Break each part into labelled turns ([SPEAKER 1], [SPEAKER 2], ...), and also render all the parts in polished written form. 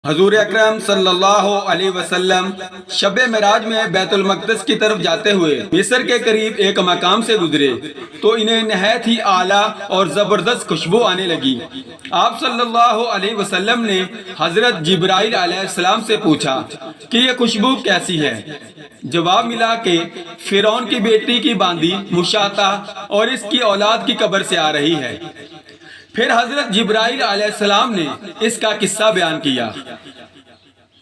[SPEAKER 1] حضور اکرم صلی اللہ علیہ وسلم شب معراج میں بیت المقدس کی طرف جاتے ہوئے مصر کے قریب ایک مقام سے گزرے تو انہیں نہایت ہی اعلیٰ اور زبردست خوشبو آنے لگی۔ آپ صلی اللہ علیہ وسلم نے حضرت جبرائیل علیہ السلام سے پوچھا کہ یہ خوشبو کیسی ہے؟ جواب ملا کہ فرعون کی بیٹی کی باندی مشاطہ اور اس کی اولاد کی قبر سے آ رہی ہے۔ پھر حضرت جبرائیل علیہ السلام نے اس کا قصہ بیان کیا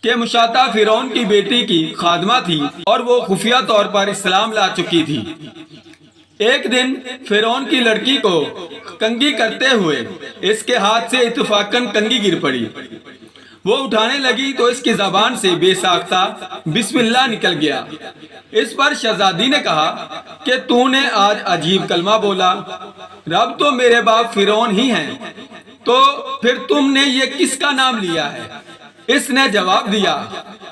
[SPEAKER 1] کہ مشاطہ فرعون کی بیٹی کی خادمہ تھی اور وہ خفیہ طور پر اسلام لا چکی تھی۔ ایک دن فرعون کی لڑکی کو کنگھی کرتے ہوئے اس کے ہاتھ سے اتفاقاً کنگھی گر پڑی۔ وہ اٹھانے لگی تو اس کی زبان سے بے ساختہ بسم اللہ نکل گیا۔ اس پر شہزادی نے کہا کہ تو نے آج عجیب کلمہ بولا، رب تو میرے باپ فرعون ہی ہیں، تو پھر تم نے یہ کس کا نام لیا ہے؟ اس نے جواب دیا،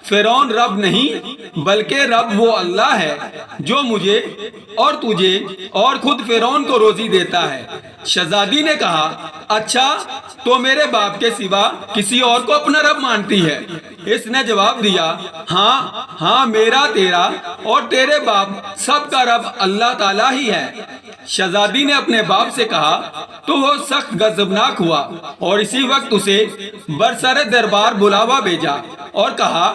[SPEAKER 1] فرعون رب نہیں بلکہ رب وہ اللہ ہے جو مجھے اور تجھے اور خود فرعون کو روزی دیتا ہے۔ شہزادی نے کہا، اچھا تو میرے باپ کے سوا کسی اور کو اپنا رب مانتی ہے؟ اس نے جواب دیا، ہاں میرا، تیرا اور تیرے باپ سب کا رب اللہ تعالیٰ ہی ہے۔ شہزادی نے اپنے باپ سے کہا تو وہ سخت غضبناک ہوا اور اسی وقت اسے برسر دربار بلاوا بھیجا اور کہا،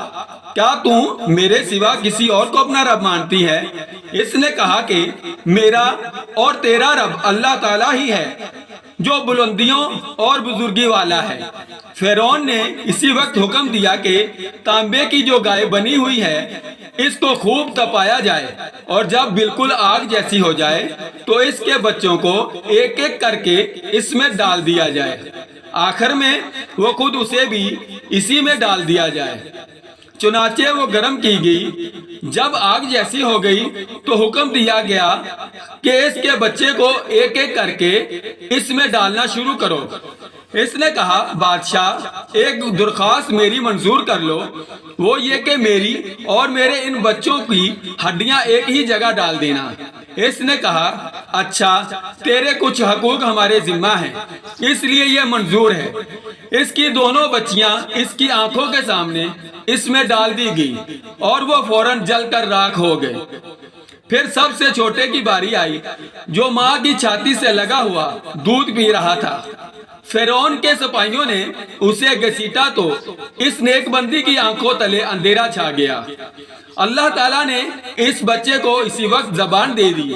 [SPEAKER 1] کیا تم میرے سوا کسی اور کو اپنا رب مانتی ہے؟ اس نے کہا کہ میرا اور تیرا رب اللہ تعالیٰ ہی ہے جو بلندیوں اور بزرگی والا ہے۔ فرعون نے اسی وقت حکم دیا کہ تانبے کی جو گائے بنی ہوئی ہے اس کو خوب تپایا جائے اور جب بالکل آگ جیسی ہو جائے تو اس کے بچوں کو ایک ایک کر کے اس میں ڈال دیا جائے، آخر میں وہ خود اسے بھی اسی میں ڈال دیا جائے۔ چنانچہ وہ گرم کی گئی، جب آگ جیسی ہو گئی تو حکم دیا گیا کہ اس کے بچے کو ایک ایک کر کے اس میں ڈالنا شروع کرو۔ اس نے کہا، بادشاہ ایک درخواست میری منظور کر لو، وہ یہ کہ میری اور میرے ان بچوں کی ہڈیاں ایک ہی جگہ ڈال دینا۔ اس نے کہا، اچھا تیرے کچھ حقوق ہمارے ذمہ ہیں اس لیے یہ منظور ہے۔ اس کی دونوں بچیاں اس کی آنکھوں کے سامنے اس میں ڈال دی گئی اور وہ فوراً جل کر راکھ ہو گئے۔ پھر سب سے چھوٹے کی باری آئی جو ماں کی چھاتی سے لگا ہوا دودھ پی رہا تھا۔ فرعون کے سپاہیوں نے اسے گھسیٹا تو اس نیک بندی کی آنکھوں تلے اندھیرا چھا گیا۔ اللہ تعالیٰ نے اس بچے کو اسی وقت زبان دے دی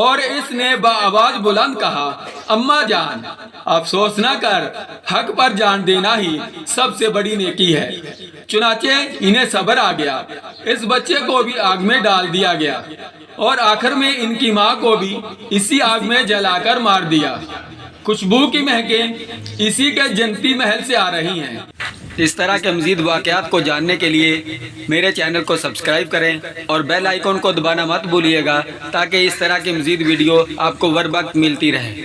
[SPEAKER 1] اور اس نے بآواز بلند کہا، اماں جان، افسوس نہ کر، حق پر جان دینا ہی سب سے بڑی نیکی ہے۔ چنانچہ انہیں صبر آ گیا، اس بچے کو بھی آگ میں ڈال دیا گیا اور آخر میں ان کی ماں کو بھی اسی آگ میں جلا کر مار دیا۔ خوشبو کی مہکیں اسی کے جنتی محل سے آ رہی ہیں۔ اس طرح کے مزید واقعات کو جاننے کے لیے میرے چینل کو سبسکرائب کریں اور بیل آئیکن کو دبانا مت بھولیے گا تاکہ اس طرح کی مزید ویڈیو آپ کو ہر وقت ملتی رہے۔